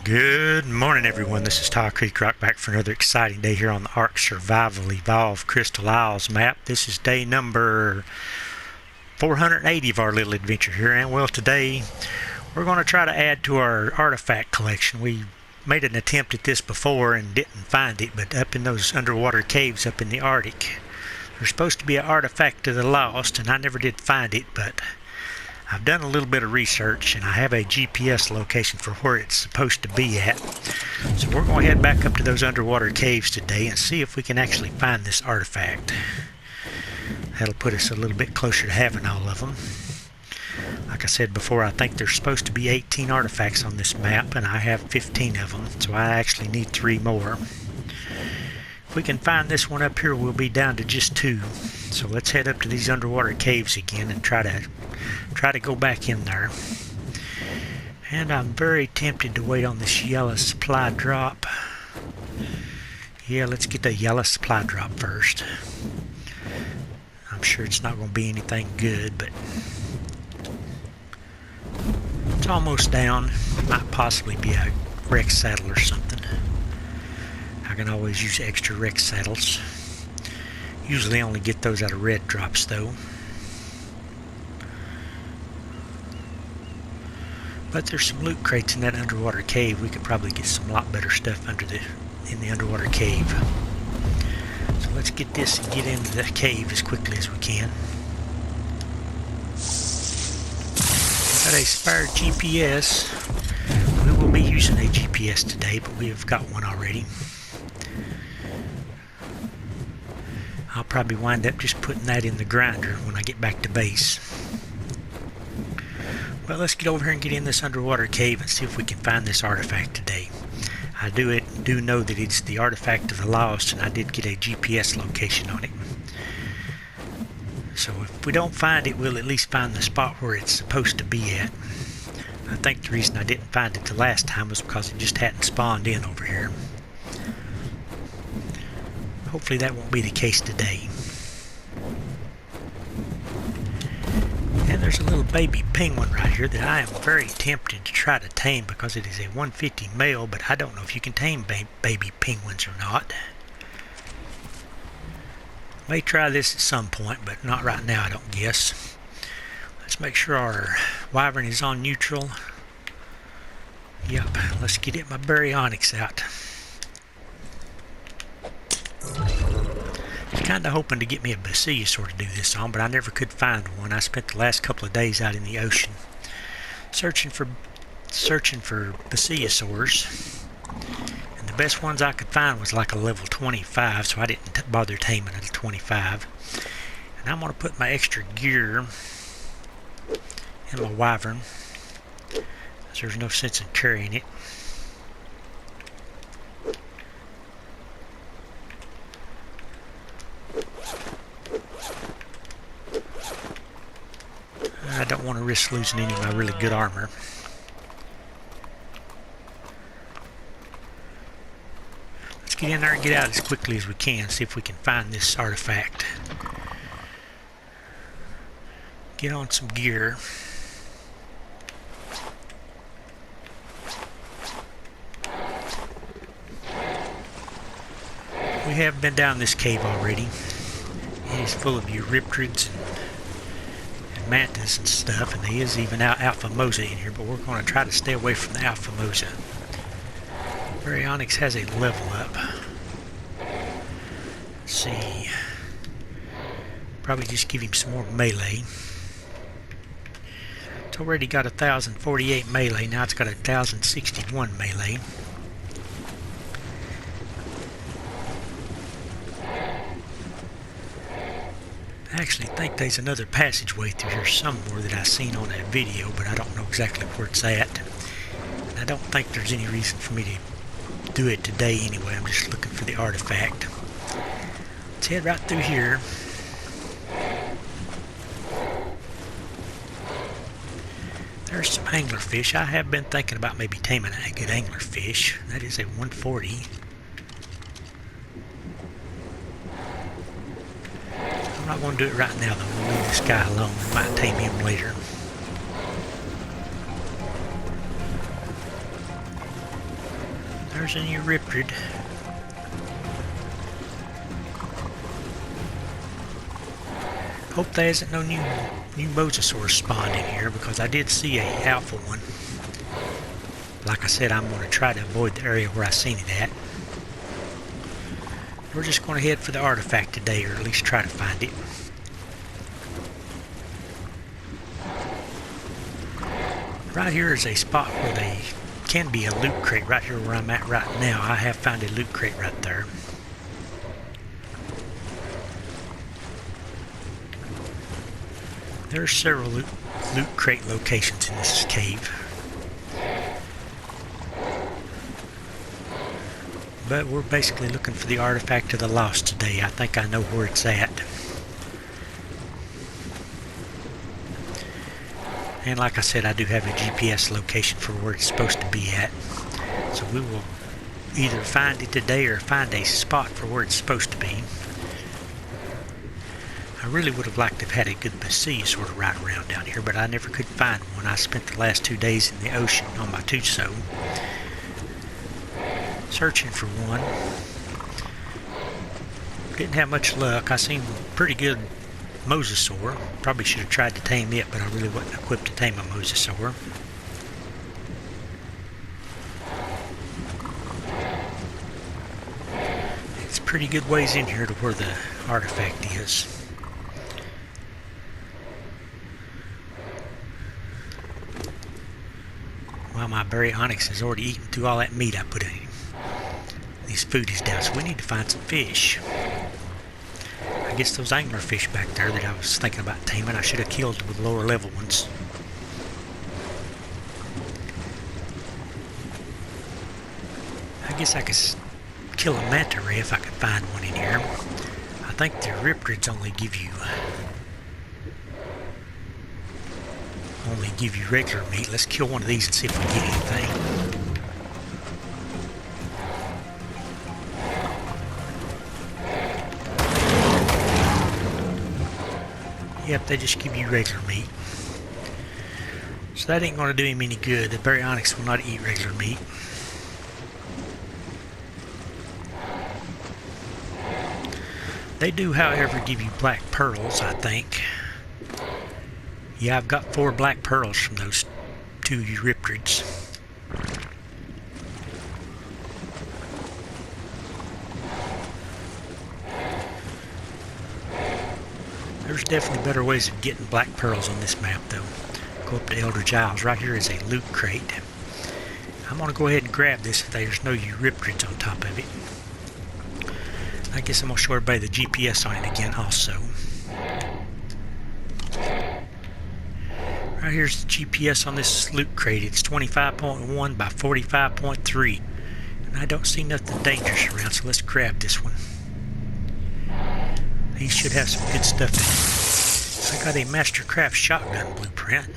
Good morning, everyone. This is Tile Creek Rock back for another exciting day here on the ARK Survival Evolve Crystal Isles map. This is day number 480 of our little adventure here, and well, today we're going to try to add to our artifact collection. We made an attempt at this before and didn't find it, but up in those underwater caves up in the Arctic, there's supposed to be an artifact of the lost, and I never did find it, but I've done a little bit of research and I have a GPS location for where it's supposed to be at. So we're going to head back up to those underwater caves today and see if we can actually find this artifact. That'll put us a little bit closer to having all of them. Like I said before, I think there's supposed to be 18 artifacts on this map, and I have 15 of them, so I actually need 3 more. If we can find this one up here, we'll be down to just 2. So let's head up to these underwater caves again and try to go back in there. And I'm very tempted to wait on this yellow supply drop. Yeah, let's get the yellow supply drop first. I'm sure it's not going to be anything good, but it's almost down. Might possibly be a wreck saddle or something. I can always use extra wreck saddles. Usually only get those out of red drops though. But there's some loot crates in that underwater cave. We could probably get some lot better stuff in the underwater cave. So let's get this and get into the cave as quickly as we can. Got a spare GPS. We will be using a GPS today, but we have got one already. I'll probably wind up just putting that in the grinder when I get back to base. Well, let's get over here and get in this underwater cave and see if we can find this artifact today. I do know that it's the artifact of the lost, and I did get a GPS location on it. So if we don't find it, we'll at least find the spot where it's supposed to be at. I think the reason I didn't find it the last time was because it just hadn't spawned in over here. Hopefully that won't be the case today. And there's a little baby penguin right here that I am very tempted to try to tame because it is a 150 male, but I don't know if you can tame baby penguins or not. May try this at some point, but not right now, I don't guess. Let's make sure our wyvern is on neutral. Yep, let's get my baryonyx out. I was kind of hoping to get me a basiliosaur to do this on, but I never could find one. I spent the last couple of days out in the ocean searching for basiliosaurs, and the best ones I could find was like a level 25, so I didn't bother taming at a 25. And I'm going to put my extra gear in my wyvern, so there's no sense in carrying it. I don't want to risk losing any of my really good armor. Let's get in there and get out as quickly as we can, see if we can find this artifact. Get on some gear. We have been down this cave already. It is full of eurypterids and mantis and stuff, and there is even alpha mosa in here, but we're going to try to stay away from the alpha mosa. Baryonyx has a level up. Let's see. Probably just give him some more melee. It's already got 1048 melee, now it's got 1061 melee. I actually think there's another passageway through here somewhere that I've seen on a video, but I don't know exactly where it's at. And I don't think there's any reason for me to do it today anyway. I'm just looking for the artifact. Let's head right through here. There's some anglerfish. I have been thinking about maybe taming a good anglerfish. That is a 140. I'm not going to do it right now, though. We'll leave this guy alone. I might tame him later. There's a new Riptrid. Hope there isn't no new mosasaurs spawned in here, because I did see a alpha one. Like I said, I'm going to try to avoid the area where I seen it at. We're just going to head for the artifact today, or at least try to find it. Right here is a spot where they can be a loot crate, right here where I'm at right now. I have found a loot crate right there. There are several loot crate locations in this cave. But we're basically looking for the artifact of the lost today. I think I know where it's at. And like I said, I do have a GPS location for where it's supposed to be at. So we will either find it today or find a spot for where it's supposed to be. I really would have liked to have had a good Mosasaur right around down here, but I never could find one. I spent the last 2 days in the ocean on my Tuso searching for one. Didn't have much luck. I seen a pretty good Mosasaur. Probably should have tried to tame it, but I really wasn't equipped to tame a Mosasaur. It's pretty good ways in here to where the artifact is. Well, my baryonyx has already eaten through all that meat I put in him. His food is down, so we need to find some fish. I guess those anglerfish back there that I was thinking about taming, I should have killed with lower level ones. I guess I could kill a manta ray if I could find one in here. I think the Riptrids only give you regular meat. Let's kill one of these and see if we get anything. Yep, they just give you regular meat. So that ain't going to do him any good. The baryonyx will not eat regular meat. They do, however, give you black pearls, I think. Yeah, I've got 4 black pearls from those 2 Riptrids. There's definitely better ways of getting black pearls on this map, though. Go up to Eldridge Isles. Right here is a loot crate. I'm going to go ahead and grab this if there's no Riptrids on top of it. I guess I'm going to show everybody the GPS on it again also. Right here's the GPS on this loot crate. It's 25.1 by 45.3. And I don't see nothing dangerous around, so let's grab this one. He should have some good stuff in it. I got a Mastercraft shotgun blueprint.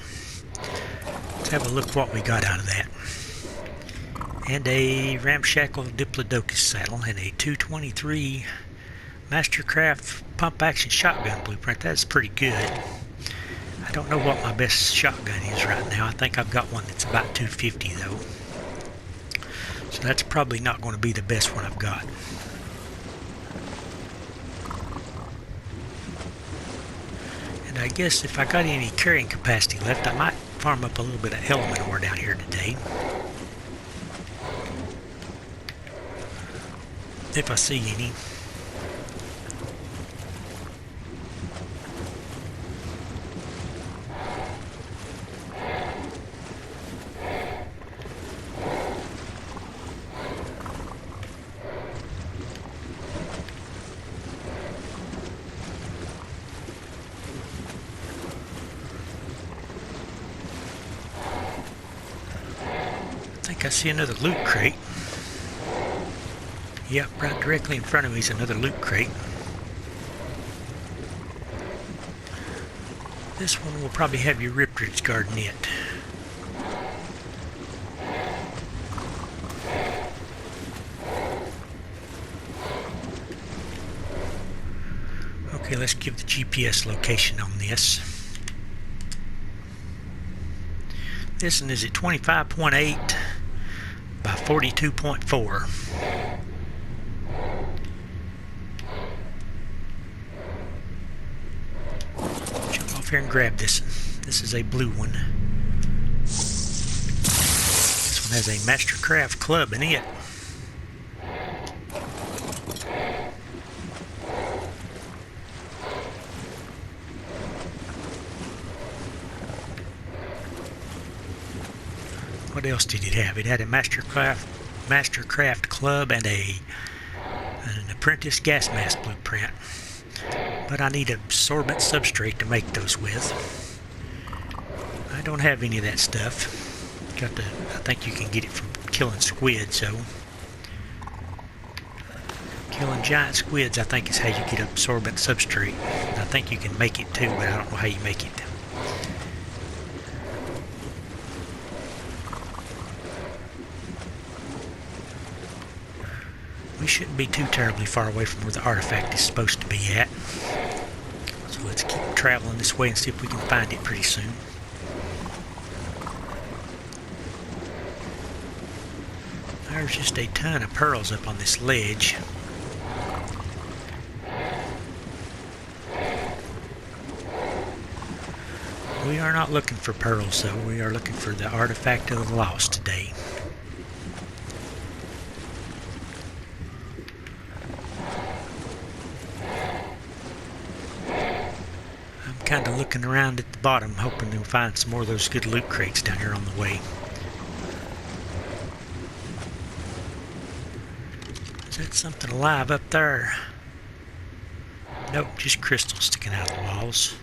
Let's have a look what we got out of that. And a ramshackle Diplodocus saddle and a 223 Mastercraft pump action shotgun blueprint. That's pretty good. I don't know what my best shotgun is right now. I think I've got one that's about 250 though. So that's probably not going to be the best one I've got. And I guess if I got any carrying capacity left, I might farm up a little bit of element ore down here today. If I see any. I think I see another loot crate. Yep, right directly in front of me is another loot crate. This one will probably have your Riptrids guarding it. Okay, let's give the GPS location on this. This one is at 25.8 by 42.4. Jump off here and grab this. This is a blue one. This one has a Mastercraft club in it. What else did it have? It had a Mastercraft club and an apprentice gas mask blueprint. But I need absorbent substrate to make those with. I don't have any of that stuff. I think you can get it from killing squid, so killing giant squids I think is how you get absorbent substrate. I think you can make it too, but I don't know how you make it. We shouldn't be too terribly far away from where the artifact is supposed to be at. So let's keep traveling this way and see if we can find it pretty soon. There's just a ton of pearls up on this ledge. We are not looking for pearls though, we are looking for the artifact of the lost today. Kind of looking around at the bottom, hoping to find some more of those good loot crates down here on the way. Is that something alive up there? Nope, just crystals sticking out of the walls.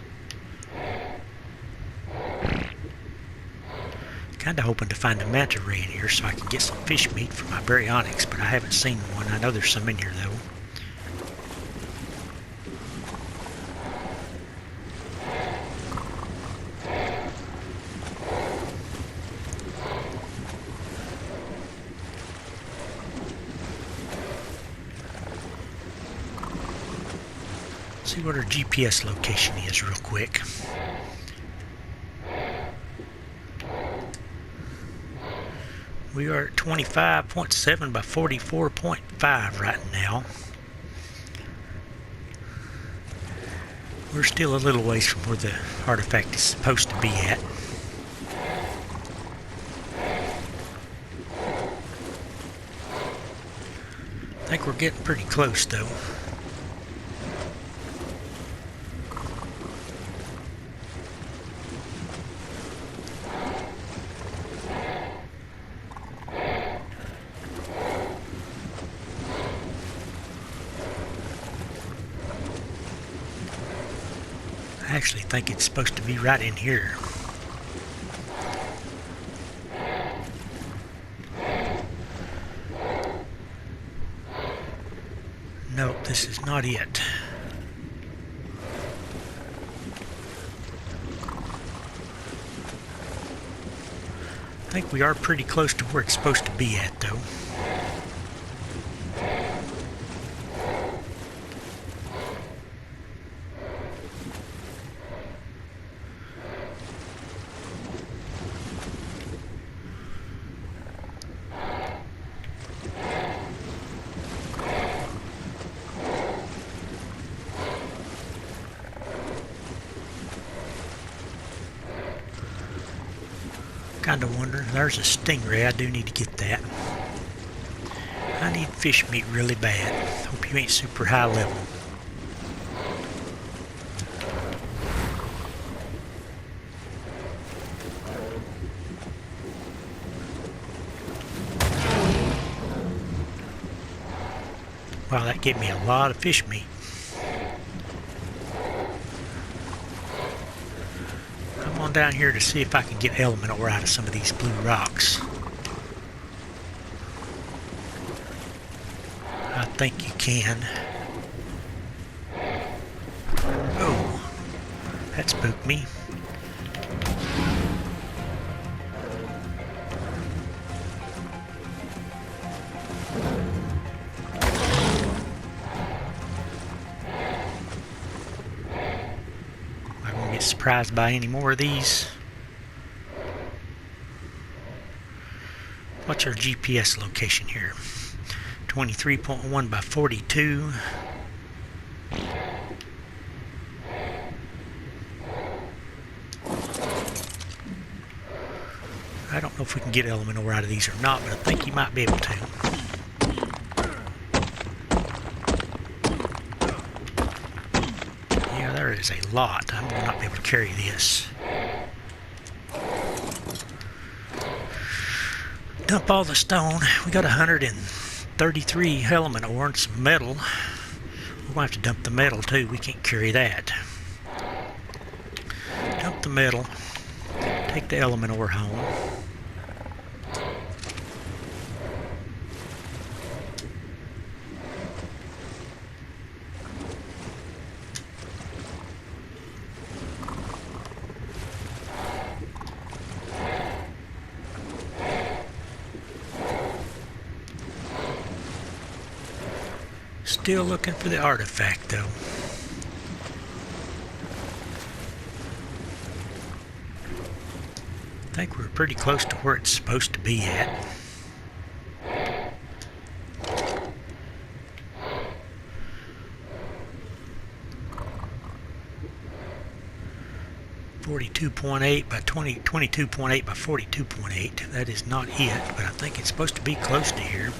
Kind of hoping to find a manta ray in here so I can get some fish meat for my baryonyx, but I haven't seen one. I know there's some in here though. See what our GPS location is real quick. We are at 25.7 by 44.5 right now. We're still a little ways from where the artifact is supposed to be at. I think we're getting pretty close though. I actually think it's supposed to be right in here. Nope, this is not it. I think we are pretty close to where it's supposed to be at though. Kind of wondering. There's a stingray. I do need to get that. I need fish meat really bad. Hope you ain't super high level. Wow, that gave me a lot of fish meat. Down here to see if I can get element ore out of some of these blue rocks. I think you can. Oh, that spooked me. Surprised by any more of these. What's our GPS location here? 23.1 by 42. I don't know if we can get element ore out of these or not, but I think you might be able to. Yeah, there is a lot. I'm going to not be able to carry this. Dump all the stone. We got 133 element ore and some metal. We're going to have to dump the metal too. We can't carry that. Dump the metal. Take the element ore home. Still looking for the artifact though. I think we're pretty close to where it's supposed to be at. .8 by 22.8 by 42.8. That is not it, but I think it's supposed to be close to here.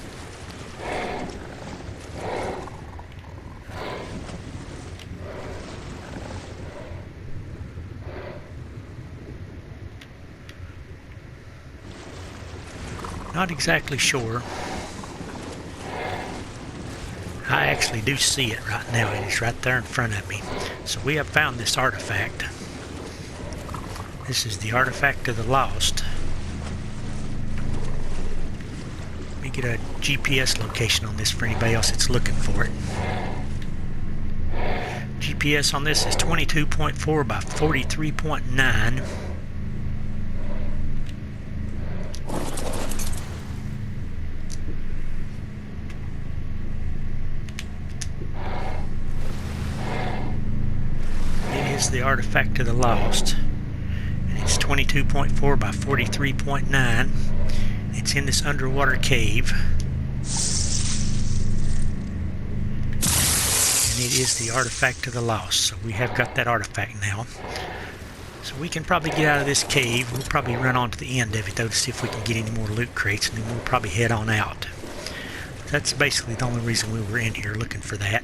Not exactly sure. I actually do see it right now. It is right there in front of me. So we have found this artifact. This is the artifact of the lost. Let me get a GPS location on this for anybody else that's looking for it. GPS on this is 22.4 by 43.9. The artifact of the lost, and it's 22.4 by 43.9. It's in this underwater cave, and it is the artifact of the lost. So we have got that artifact now, so we can probably get out of this cave. We'll probably run on to the end of it though to see if we can get any more loot crates, and then we'll probably head on out. That's basically the only reason we were in here, looking for that.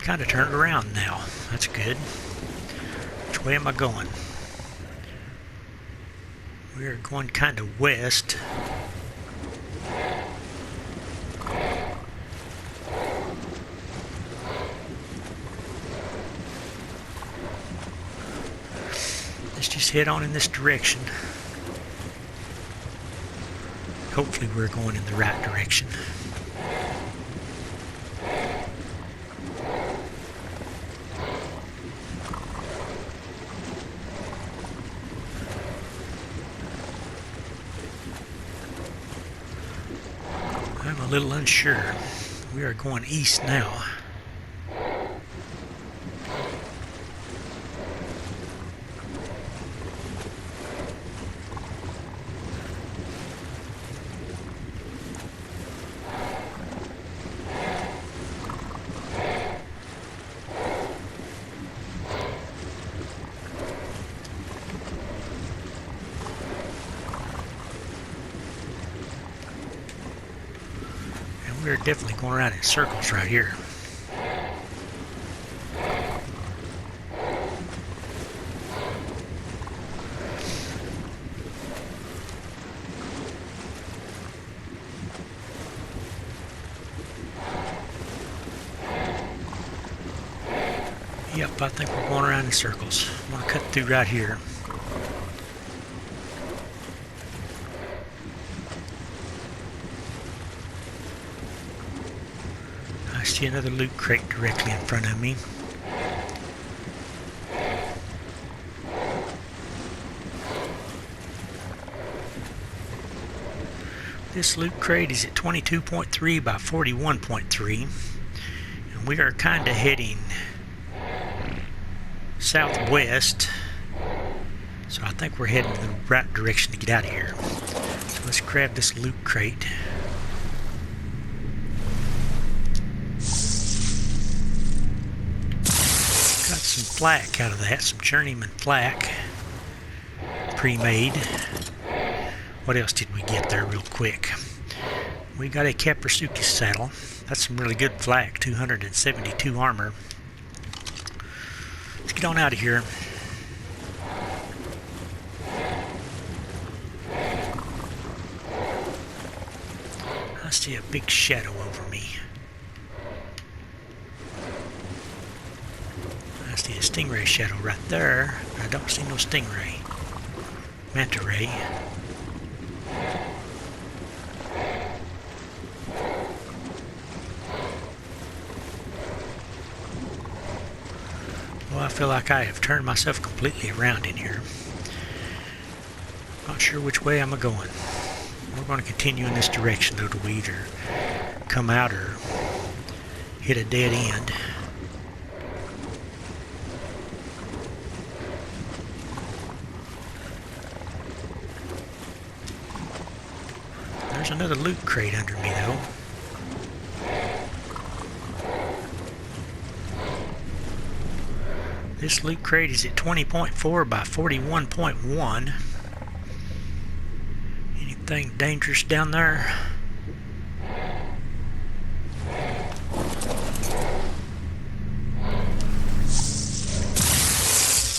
Kind of turned around now. That's good. Which way am I going? We are going kind of west. Let's just head on in this direction. Hopefully we're going in the right direction. I'm a little unsure. We are going east now. We're definitely going around in circles right here. Yep, I think we're going around in circles. I'm going to cut through right here. I see another loot crate directly in front of me. This loot crate is at 22.3 by 41.3. And we are kind of heading southwest, so I think we're heading in the right direction to get out of here. So let's grab this loot crate. Got some flak out of that, some journeyman flak, pre-made. What else did we get there real quick? We got a Kaprasukis saddle. That's some really good flak, 272 armor. Let's get on out of here. I see a big shadow over me. I see a stingray shadow right there, but I don't see no stingray. Manta ray. Well, I feel like I have turned myself completely around in here. Not sure which way I'm going. We're going to continue in this direction, though, to either come out or hit a dead end. There's another loot crate under me, though. This loot crate is at 20.4 by 41.1. Anything dangerous down there?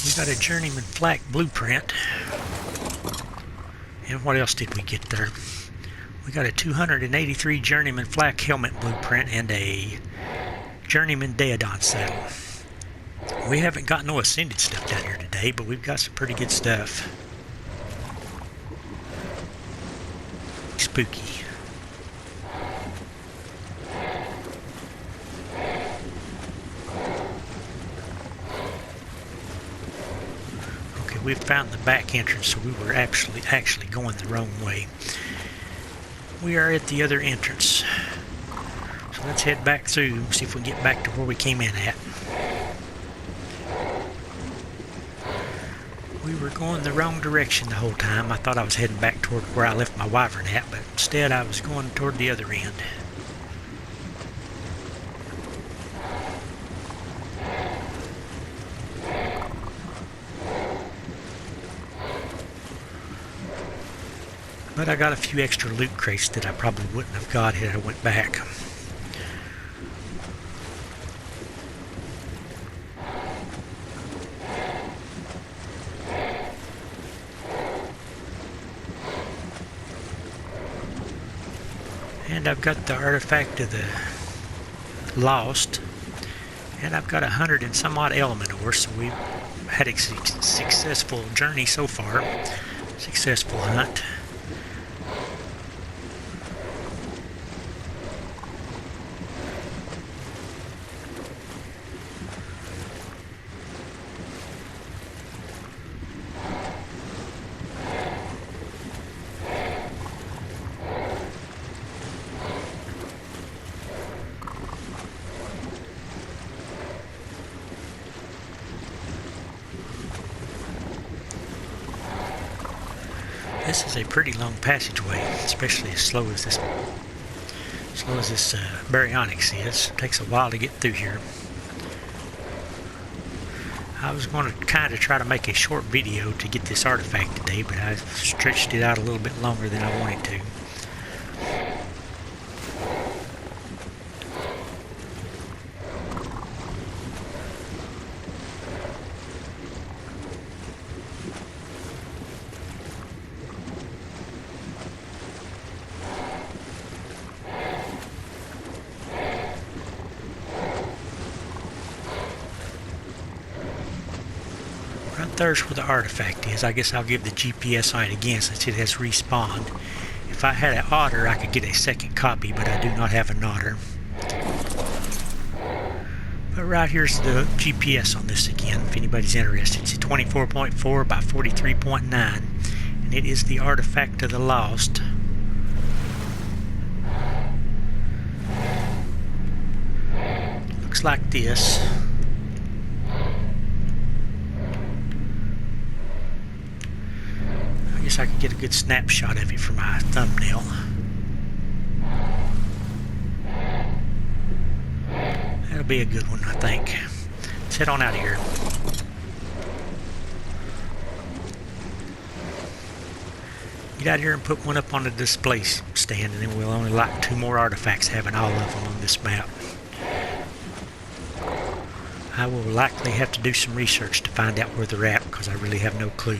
We got a journeyman flak blueprint. And what else did we get there? We got a 283 journeyman flak helmet blueprint and a journeyman Daedon saddle. We haven't got no ascended stuff down here today, but we've got some pretty good stuff. Spooky. Okay, we've found the back entrance, so we were actually going the wrong way. We are at the other entrance. So let's head back through and see if we can get back to where we came in at. We were going the wrong direction the whole time. I thought I was heading back toward where I left my wyvern at, but instead I was going toward the other end. But I got a few extra loot crates that I probably wouldn't have got had I went back. And I've got the artifact of the lost, and I've got 100 and some odd element ore, so we've had a successful journey so far, successful hunt. This is a pretty long passageway, especially as slow as this baryonyx is. It takes a while to get through here. I was going to kind of try to make a short video to get this artifact today, but I stretched it out a little bit longer than I wanted to. Right there's where the artifact is. I guess I'll give the GPS on it again since it has respawned. If I had an otter, I could get a second copy, but I do not have an otter. But right here's the GPS on this again, if anybody's interested. It's 24.4 by 43.9, and it is the artifact of the lost. looks like this. I guess I could get a good snapshot of it for my thumbnail. That'll be a good one, I think. Let's head on out of here. Get out here and put one up on the display stand, and then we'll only like 2 more artifacts, having all of them on this map. I will likely have to do some research to find out where they're at, because I really have no clue.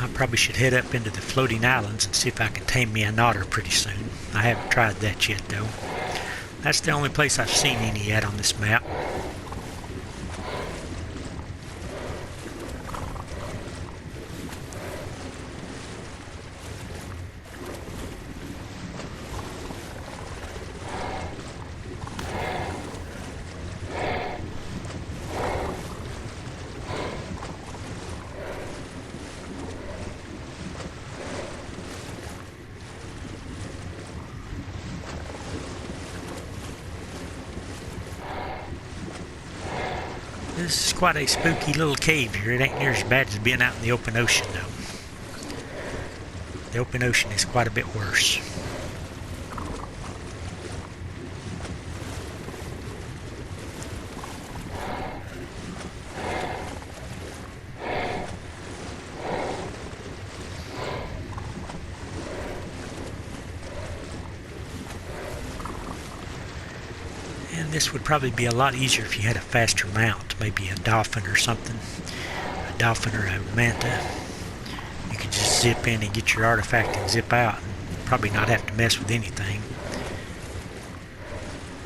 I probably should head up into the floating islands and see if I can tame me an otter pretty soon. I haven't tried that yet though. That's the only place I've seen any yet on this map. This is quite a spooky little cave here. It ain't near as bad as being out in the open ocean though. The open ocean is quite a bit worse. And this would probably be a lot easier if you had a faster mount, maybe a dolphin or something. A dolphin or a manta. You could just zip in and get your artifact and zip out and probably not have to mess with anything.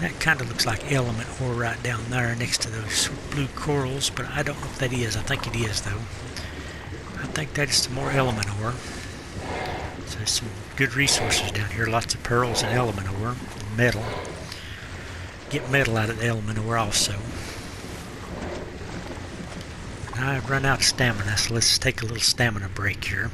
That kind of looks like element ore right down there next to those blue corals, but I don't know if that is. I think it is though. I think that is some more element ore. So there's some good resources down here. Lots of pearls and element ore and metal. Get metal out of the element ore also. I've run out of stamina, so let's take a little stamina break here.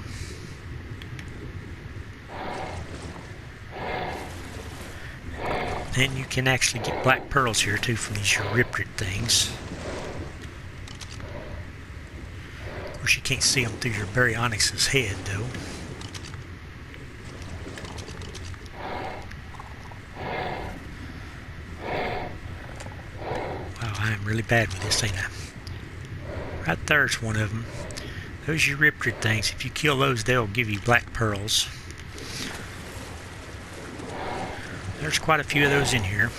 And you can actually get black pearls here too from these Euryprid things. Of course you can't see them through your baryonyx's head though. I'm really bad with this, ain't I? Right there's one of them. Those Euryprid things, if you kill those, they'll give you black pearls. There's quite a few of those in here.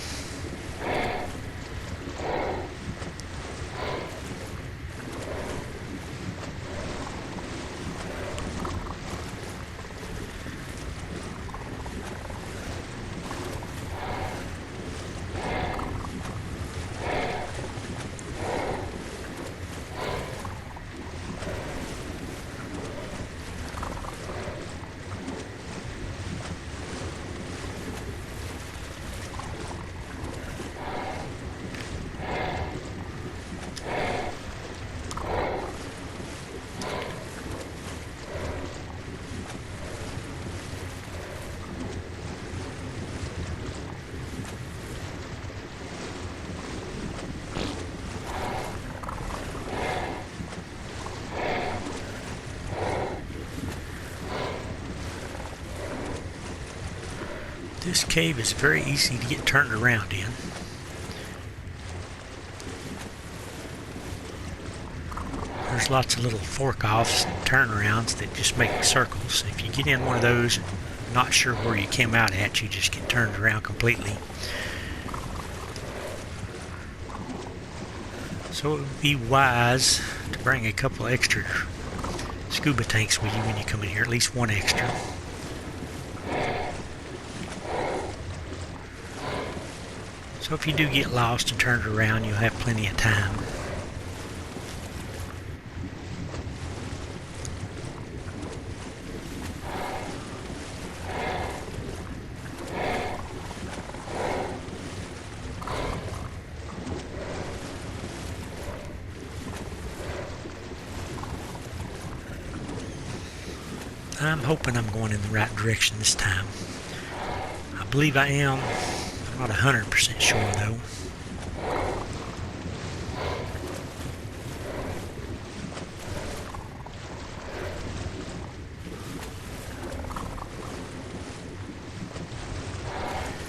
This cave is very easy to get turned around in. There's lots of little fork-offs and turnarounds that just make circles. If you get in one of those and not sure where you came out at, you just get turned around completely. So it would be wise to bring a couple extra scuba tanks with you when you come in here, at least one extra. So if you do get lost and turned around, you'll have plenty of time. I'm hoping I'm going in the right direction this time. I believe I am. I'm not 100% sure though.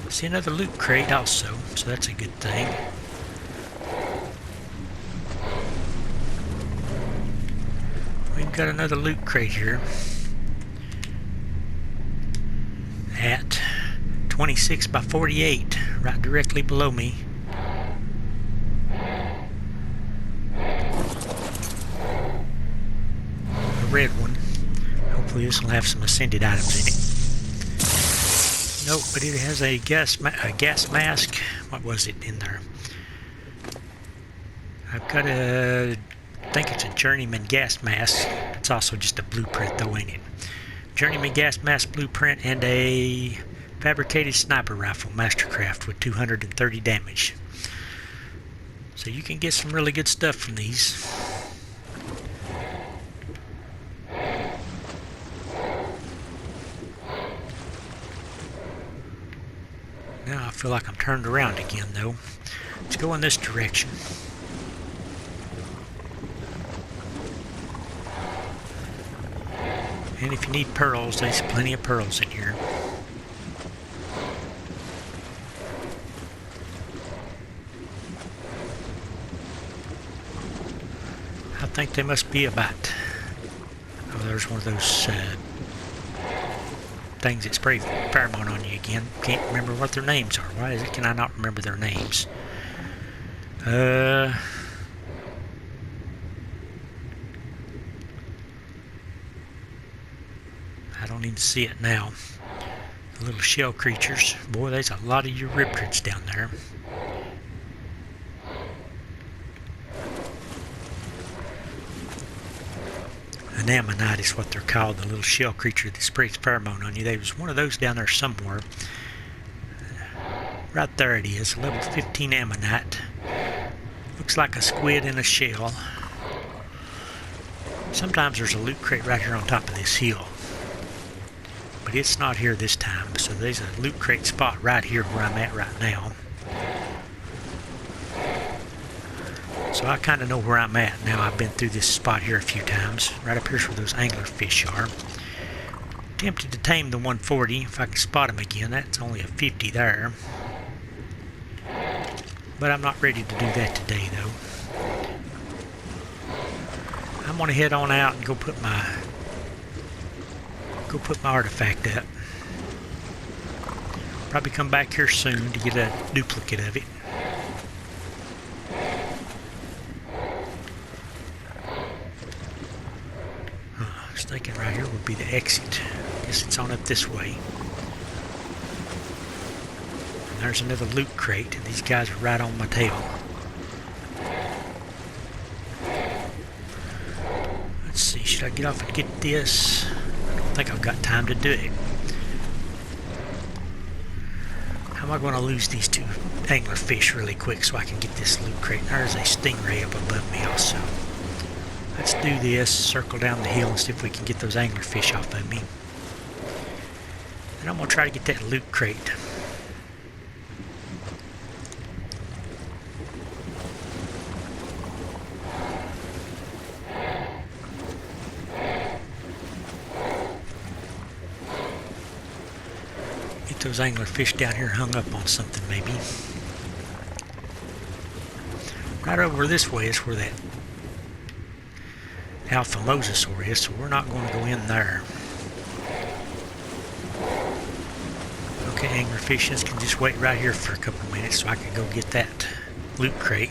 See another loot crate also, so that's a good thing. We've got another loot crate here at 26 by 48, right directly below me. A red one. Hopefully this will have some ascended items in it. Nope, but it has a gas mask. What was it in there? I've got I think it's a journeyman gas mask. It's also just a blueprint though, ain't it? Journeyman gas mask blueprint and a fabricated sniper rifle mastercraft with 230 damage. So you can get some really good stuff from these. Now I feel like I'm turned around again though. Let's go in this direction. And if you need pearls, there's plenty of pearls in here. I think they must be about... Oh, there's one of those things that spray pheromone on you again. Can't remember what their names are. Why can I not remember their names? I don't even see it now. The little shell creatures. Boy, there's a lot of Euryptrids down there. An ammonite is what they're called, the little shell creature that sprays pheromone on you. There was one of those down there somewhere. Right there it is, level 15 ammonite. Looks like a squid in a shell. Sometimes there's a loot crate right here on top of this hill. But it's not here this time, so there's a loot crate spot right here where I'm at right now. So I kind of know where I'm at now. I've been through this spot here a few times. Right up here's where those anglerfish are. Tempted to tame the 140 if I can spot him again. That's only a 50 there. But I'm not ready to do that today though. I'm gonna head on out and go put my artifact up. Probably come back here soon to get a duplicate of it. I was thinking right here would be the exit. Guess it's on up this way. And there's another loot crate. These guys are right on my tail. Let's see, should I get off and get this? I don't think I've got time to do it. How am I going to lose these two anglerfish really quick so I can get this loot crate? There's a stingray up above me also. Let's do this, circle down the hill and see if we can get those anglerfish off of me. And I'm going to try to get that loot crate. Get those anglerfish down here hung up on something maybe. Right over this way is where that Alpha Mosasaur is, so we're not going to go in there. Okay, anglerfishes can just wait right here for a couple minutes so I can go get that loot crate.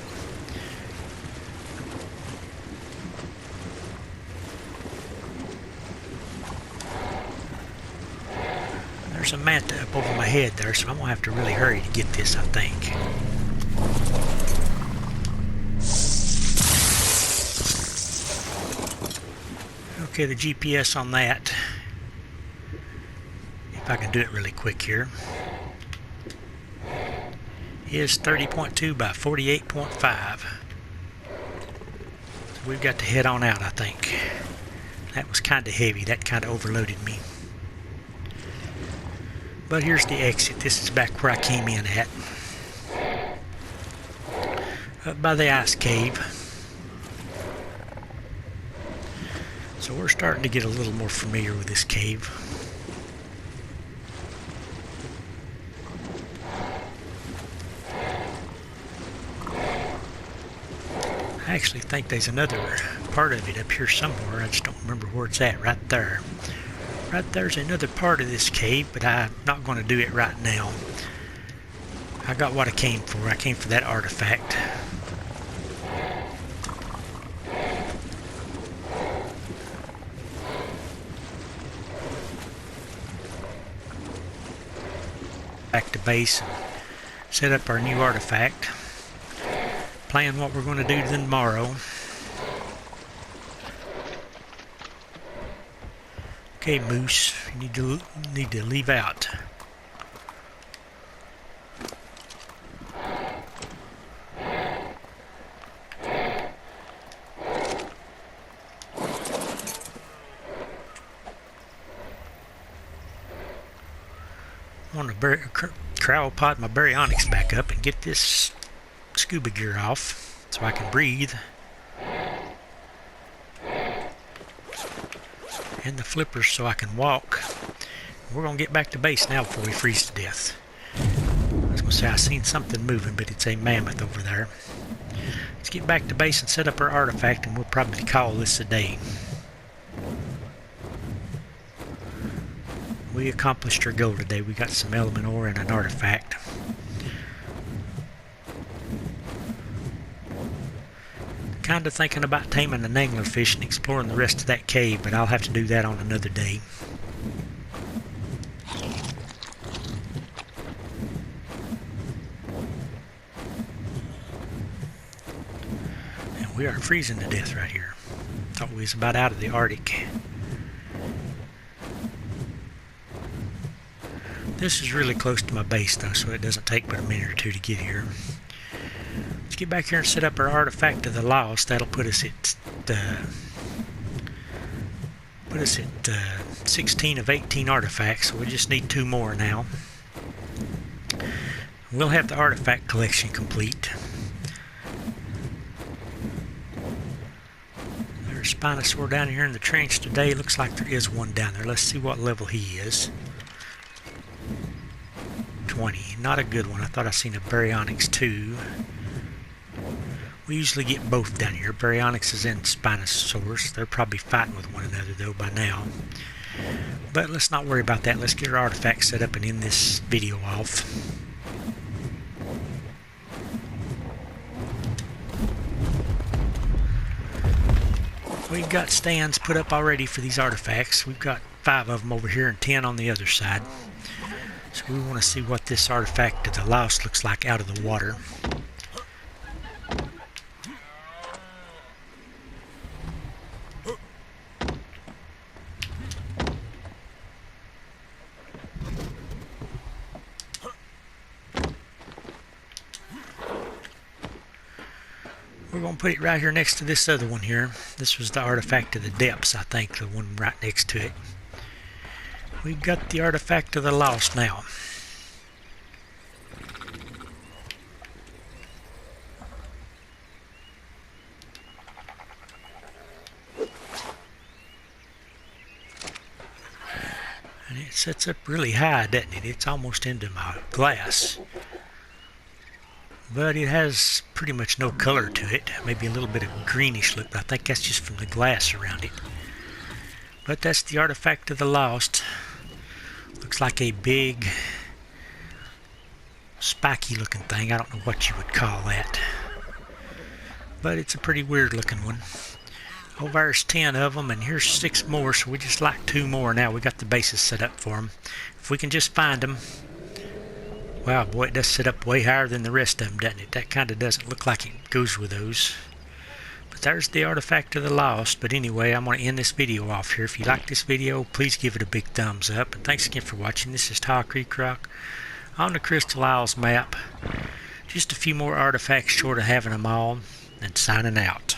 There's a manta up over my head there, so I'm going to have to really hurry to get this, I think. Okay, the GPS on that, if I can do it really quick here, is 30.2 by 48.5. So we've got to head on out, I think. That was kind of heavy. That kind of overloaded me. But here's the exit. This is back where I came in at. Up by the ice cave. So we're starting to get a little more familiar with this cave. I actually think there's another part of it up here somewhere. I just don't remember where it's at. Right there. Right there's another part of this cave, but I'm not going to do it right now. I got what I came for. I came for that artifact. Back to base and set up our new artifact. Plan what we're going to do tomorrow. Okay, Moose, you need to leave out. I want to cryopod my baryonyx back up and get this scuba gear off so I can breathe. And the flippers so I can walk. We're going to get back to base now before we freeze to death. I was going to say I seen something moving, but it's a mammoth over there. Let's get back to base and set up our artifact, and we'll probably call this a day. We accomplished our goal today. We got some element ore and an artifact. Kind of thinking about taming an anglerfish and exploring the rest of that cave, but I'll have to do that on another day. And we are freezing to death right here. Thought we was about out of the Arctic. This is really close to my base though, so it doesn't take but a minute or two to get here. Let's get back here and set up our artifact of the lost. That'll put us at 16 of 18 artifacts, so we just need 2 more now. We'll have the artifact collection complete. There's a Spinosaur down here in the trench today. Looks like there is one down there. Let's see what level he is. 20. Not a good one. I thought I seen a baryonyx too. We usually get both down here. Baryonyxes and Spinosaurs. They're probably fighting with one another though by now. But let's not worry about that. Let's get our artifact set up and end this video off. We've got stands put up already for these artifacts. We've got 5 of them over here and 10 on the other side. So we want to see what this artifact of the lost looks like out of the water. We're going to put it right here next to this other one here. This was the artifact of the depths, I think, the one right next to it. We've got the artifact of the lost now. And it sets up really high, doesn't it? It's almost into my glass. But it has pretty much no color to it. Maybe a little bit of greenish look, but I think that's just from the glass around it. But that's the artifact of the lost. Looks like a big, spiky looking thing. I don't know what you would call that. But it's a pretty weird looking one. Over there's 10 of them, and here's 6 more, so we just like 2 more now. We got the bases set up for them. If we can just find them. Wow, boy, it does set up way higher than the rest of them, doesn't it? That kind of doesn't look like it goes with those. But there's the artifact of the lost. But anyway, I'm going to end this video off here. If you like this video, please give it a big thumbs up. And thanks again for watching. This is ARK on the Crystal Isles map. Just a few more artifacts short of having them all. And signing out.